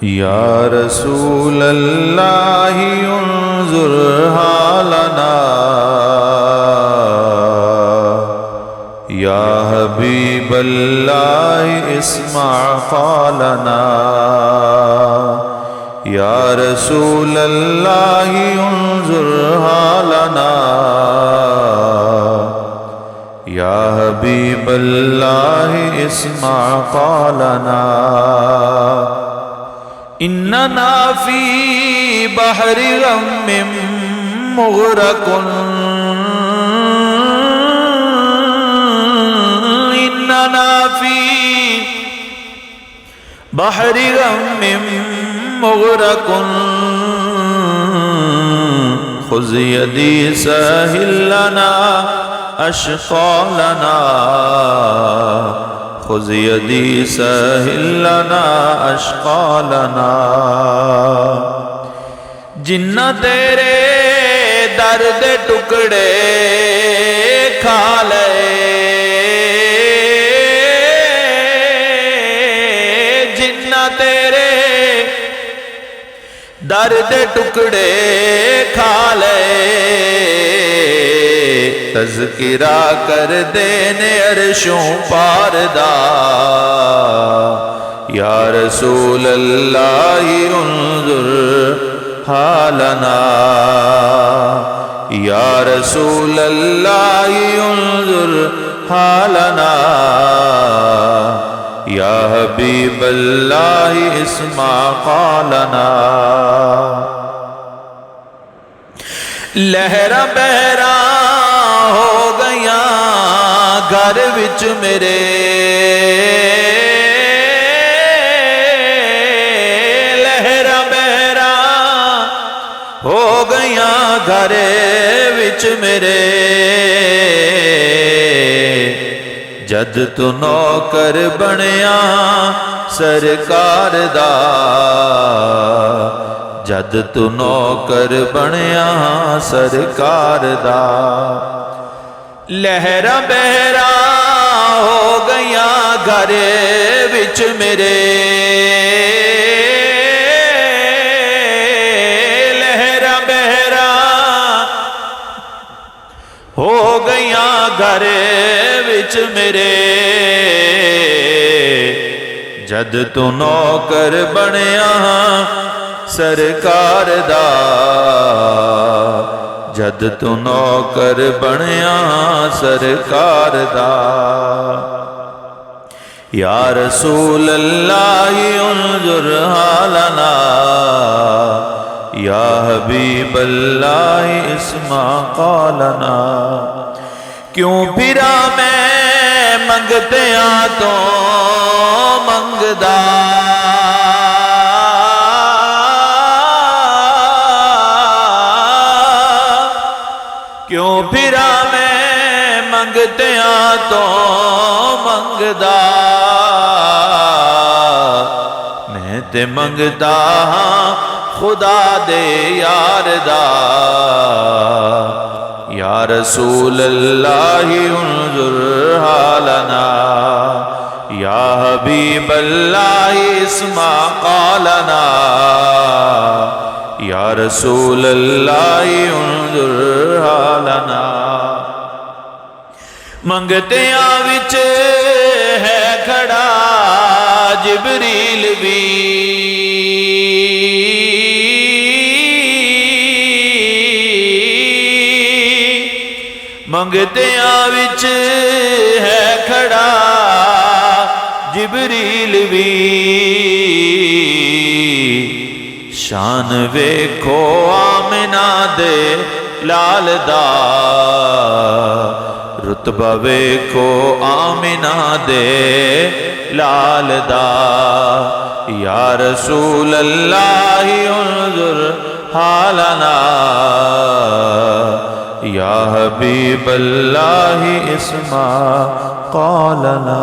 یا رسول اللہ انظر حالنا یا حبیب اللہ اسمع قالنا یا رسول اللہ انظر حالنا یا حبیب اللہ اسمع قالنا اننا فی بحر غم مغرق اننا فی بحر غم مغرق خذ یدی سہل لنا اشقالنا خذ یدی سہل لنا اشقالنا جنہ تیرے درد ٹکڑے کھا لے جنہ تیرے درد ٹکڑے کھا لے تذکرہ کر دینے عرشوں پاردہ یا رسول اللہ انظر حالنا یا رسول اللہ انظر حالنا یا حبیب اللہ اسمع قالنا لہرا بہرا ہو گیا گھر وچ میرے لہرا بہرا ہو گیا گھر وچ میرے جد تو نوکر بنیا سرکار دا جد تو نوکر بنیا سرکار دا لہرا بہرا ہو گیا گھر وچ میرے لہرا بہرا ہو گیا گھر وچ میرے جد تو نوکر بنیا سرکار دا جد تو نوکر بنیا سرکار دا یا رسول اللہ انظر حالنا یا حبیب اللہ اسمع قالنا کیوں پھرا میں منگتیاں تو منگدا کیوں پھرا میں منگتیاں تو منگدا میں تے منگدا ہاں خدا دے یار دا یا رسول اللہ انظر حالنا یا حبیب اللہ اسمع قالنا یا رسول اللہ انظر حالنا منگتیاں وچ ہے کھڑا جبریل بھی منگتیاں وچ ہے کھڑا جبریل بھی شان ویکھو آمنہ دے لال دا رتبہ ویکھو آمنہ دے لال دا یا رسول اللہ انظر حالنا یا حبیب اللہ اسمع قالنا